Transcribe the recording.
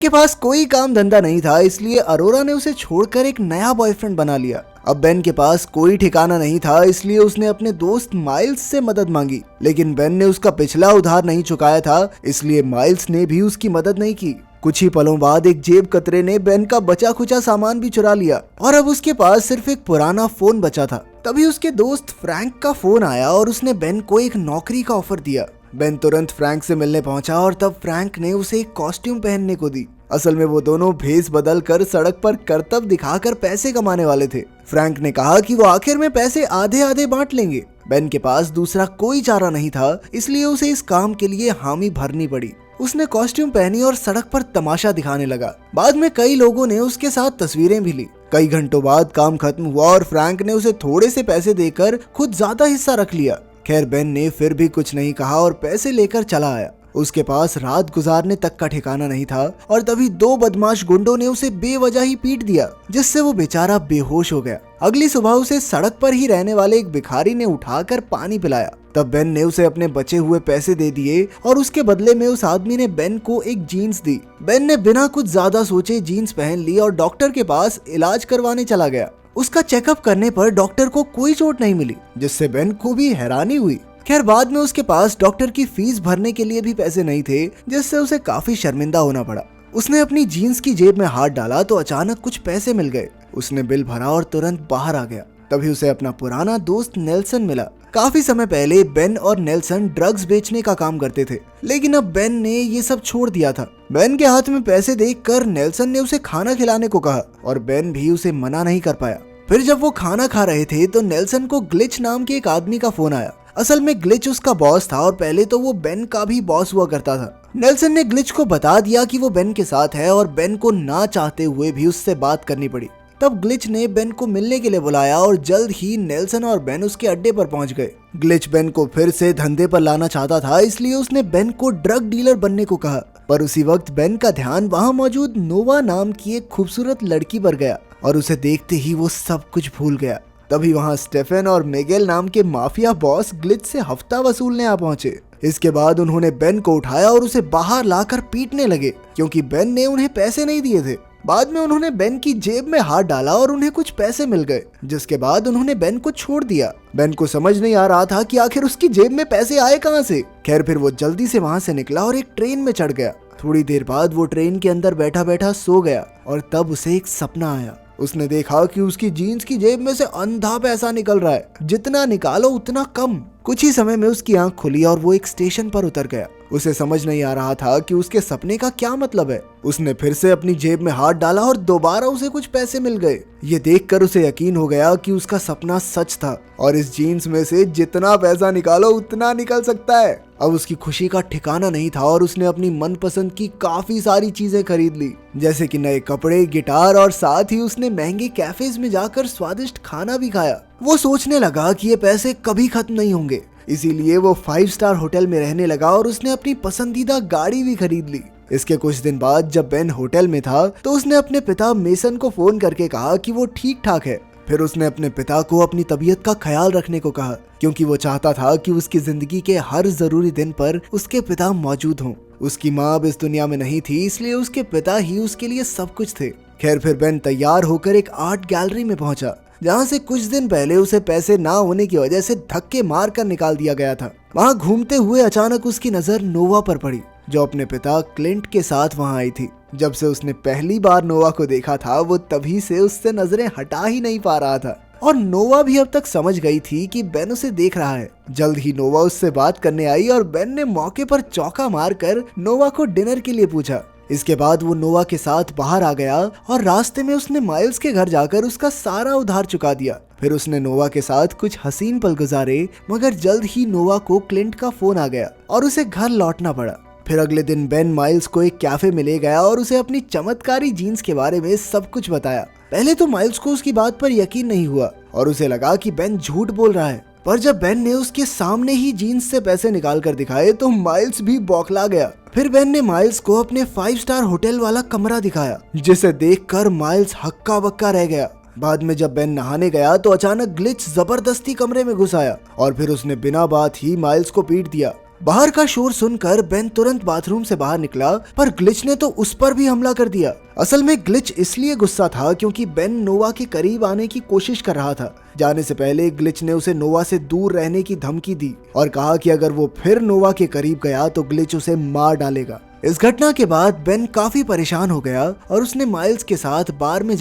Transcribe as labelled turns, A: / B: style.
A: के पास कोई काम धंधा नहीं था, इसलिए अरोरा ने उसे छोड़कर एक नया बॉयफ्रेंड बना लिया। अब बेन के पास कोई ठिकाना नहीं था, इसलिए उसने अपने दोस्त माइल्स से मदद मांगी, लेकिन बेन ने उसका पिछला उधार नहीं चुकाया था, इसलिए माइल्स ने भी उसकी मदद नहीं की। कुछ ही पलों बाद एक जेब कतरे ने बेन का बचा खुचा सामान भी चुरा लिया और अब उसके पास सिर्फ एक पुराना फोन बचा था। तभी उसके दोस्त फ्रैंक का फोन आया और उसने बेन को एक नौकरी का ऑफर दिया। बेन तुरंत फ्रैंक से मिलने पहुंचा और तब फ्रैंक ने उसे एक कॉस्ट्यूम पहनने को दी। असल में वो दोनों भेस बदल कर सड़क पर करतब दिखाकर पैसे कमाने वाले थे। फ्रैंक ने कहा कि वो आखिर में पैसे आधे आधे बांट लेंगे। बेन के पास दूसरा कोई चारा नहीं था, इसलिए उसे इस काम के लिए हामी भरनी पड़ी। उसने कॉस्ट्यूम पहनी और सड़क पर तमाशा दिखाने लगा। बाद में कई लोगों ने उसके साथ तस्वीरें भी ली। कई घंटों बाद काम खत्म हुआ और फ्रैंक ने उसे थोड़े से पैसे देकर खुद ज्यादा हिस्सा रख लिया। खैर बेन ने फिर भी कुछ नहीं कहा और पैसे लेकर चला आया। उसके पास रात गुजारने तक का ठिकाना नहीं था और तभी दो बदमाश गुंडों ने उसे बेवजह ही पीट दिया, जिससे वो बेचारा बेहोश हो गया। अगली सुबह उसे सड़क पर ही रहने वाले एक भिखारी ने उठाकर पानी पिलाया। तब बेन ने उसे अपने बचे हुए पैसे दे दिए और उसके बदले में उस आदमी ने बेन को एक जीन्स दी। बेन ने बिना कुछ ज्यादा सोचे जीन्स पहन ली और डॉक्टर के पास इलाज करवाने चला गया। उसका चेकअप करने पर डॉक्टर को कोई चोट नहीं मिली, जिससे बेन को भी हैरानी हुई। खैर बाद में उसके पास डॉक्टर की फीस भरने के लिए भी पैसे नहीं थे, जिससे उसे काफी शर्मिंदा होना पड़ा। उसने अपनी जीन्स की जेब में हाथ डाला तो अचानक कुछ पैसे मिल गए। उसने बिल भरा और तुरंत बाहर आ गया। तभी उसे अपना पुराना दोस्त नेल्सन मिला। काफी समय पहले बेन और नेल्सन ड्रग्स बेचने का काम करते थे, लेकिन अब बेन ने ये सब छोड़ दिया था। बेन के हाथ में पैसे देखकर नेल्सन ने उसे खाना खिलाने को कहा और बेन भी उसे मना नहीं कर पाया। फिर जब वो खाना खा रहे थे तो नेल्सन को ग्लिच नाम के एक आदमी का फोन आया। असल में ग्लिच उसका बॉस था और पहले तो वो बेन का भी बॉस हुआ करता था। नेल्सन ने ग्लिच को बता दिया कि वो बेन के साथ है और बेन को ना चाहते हुए भी उससे बात करनी पड़ी। तब ग्लिच ने बेन को मिलने के लिए बुलाया और जल्द ही नेल्सन और बेन उसके अड्डे पर पहुंच गए। ग्लिच बेन को फिर से धंधे पर लाना चाहता था, इसलिए उसने बेन को ड्रग डीलर बनने को कहा। पर उसी वक्त बेन का ध्यान वहां मौजूद नोवा नाम की एक खूबसूरत लड़की पर गया और उसे देखते ही वो सब कुछ भूल गया। तभी वहां स्टेफन और मिगेल नाम के माफिया बॉस ग्लिच से हफ्ता वसूलने आ पहुंचे। इसके बाद उन्होंने बेन को उठाया और उसे बाहर लाकर पीटने लगे, क्योंकि बेन ने उन्हें पैसे नहीं दिए थे। बाद में उन्होंने बेन की जेब में हाथ डाला और उन्हें कुछ पैसे मिल गए, जिसके बाद उन्होंने बेन को छोड़ दिया। बेन को समझ नहीं आ रहा था कि आखिर उसकी जेब में पैसे आए कहां से। खैर फिर वो जल्दी से वहां से निकला और एक ट्रेन में चढ़ गया। थोड़ी देर बाद वो ट्रेन के अंदर बैठा बैठा सो गया और तब उसे एक सपना आया। उसने देखा कि उसकी जीन्स की जेब में से अंधा पैसा निकल रहा है, जितना निकालो उतना कम। कुछ ही समय में उसकी आंख खुली और वो एक स्टेशन पर उतर गया। उसे समझ नहीं आ रहा था कि उसके सपने का क्या मतलब है। उसने फिर से अपनी जेब में हाथ डाला और दोबारा उसे कुछ पैसे मिल गए। ये देखकर उसे यकीन हो गया कि उसका सपना सच था और इस जीन्स में से जितना पैसा निकालो उतना निकल सकता है। अब उसकी खुशी का ठिकाना नहीं था और उसने अपनी मनपसंद की काफी सारी चीजें खरीद ली, जैसे कि नए कपड़े, गिटार और साथ ही उसने महंगे कैफेज में जाकर स्वादिष्ट खाना भी खाया। वो सोचने लगा कि ये पैसे कभी खत्म नहीं होंगे, इसीलिए वो 5 स्टार होटल में रहने लगा और उसने अपनी पसंदीदा गाड़ी भी खरीद ली। इसके कुछ दिन बाद जब बेन होटल में था तो उसने अपने पिता मेसन को फोन करके कहा कि वो ठीक ठाक है। फिर उसने अपने पिता को अपनी तबीयत का ख्याल रखने को कहा, क्योंकि वो चाहता था कि उसकी जिंदगी के हर जरूरी दिन पर उसके पिता मौजूद हों। उसकी माँ अब इस दुनिया में नहीं थी, इसलिए उसके पिता ही उसके लिए सब कुछ थे। खैर फिर बेन तैयार होकर एक आर्ट गैलरी में पहुंचा, जहाँ से कुछ दिन पहले उसे पैसे ना होने की वजह से धक्के मार कर निकाल दिया गया था। वहाँ घूमते हुए अचानक उसकी नजर नोवा पर पड़ी, जो अपने पिता क्लिंट के साथ वहाँ आई थी। जब से उसने पहली बार नोवा को देखा था वो तभी से उससे नजरें हटा ही नहीं पा रहा था और नोवा भी अब तक समझ गई थी कि बेन उसे देख रहा है। जल्द ही नोवा उससे बात करने आई और बेन ने मौके पर चौका मारकर नोवा को डिनर के लिए पूछा। इसके बाद वो नोवा के साथ बाहर आ गया और रास्ते में उसने माइल्स के घर जाकर उसका सारा उधार चुका दिया। फिर उसने नोवा के साथ कुछ हसीन पल गुजारे, मगर जल्द ही नोवा को क्लिंट का फोन आ गया और उसे घर लौटना पड़ा। फिर अगले दिन बेन माइल्स को एक कैफे में ले गया और उसे अपनी चमत्कारी जीन्स के बारे में सब कुछ बताया। पहले तो माइल्स को उसकी बात पर यकीन नहीं हुआ और उसे लगा कि बेन झूठ बोल रहा है, पर जब बेन ने उसके सामने ही जीन्स से पैसे निकाल कर दिखाए तो माइल्स भी बौखला गया। फिर बेन ने माइल्स को अपने 5 स्टार होटल वाला कमरा दिखाया, जिसे देखकर माइल्स हक्का बक्का रह गया। बाद में जब बेन नहाने गया तो अचानक ग्लिच जबरदस्ती कमरे में घुस आया और फिर उसने बिना बात ही माइल्स को पीट दिया। बाहर का शोर सुनकर बेन तुरंत बाथरूम से बाहर निकला, पर ग्लिच ने तो उस पर भी हमला कर दिया। असल में ग्लिच इसलिए गुस्सा था क्योंकि बेन नोवा के करीब आने की कोशिश कर रहा था। जाने से पहले ग्लिच ने उसे नोवा से दूर रहने की धमकी दी और कहा कि अगर वो फिर नोवा के करीब गया तो ग्लिच उसे मार डालेगा। इस घटना के बाद बेन काफी परेशान हो गया और उसने माइल्स के साथ बार में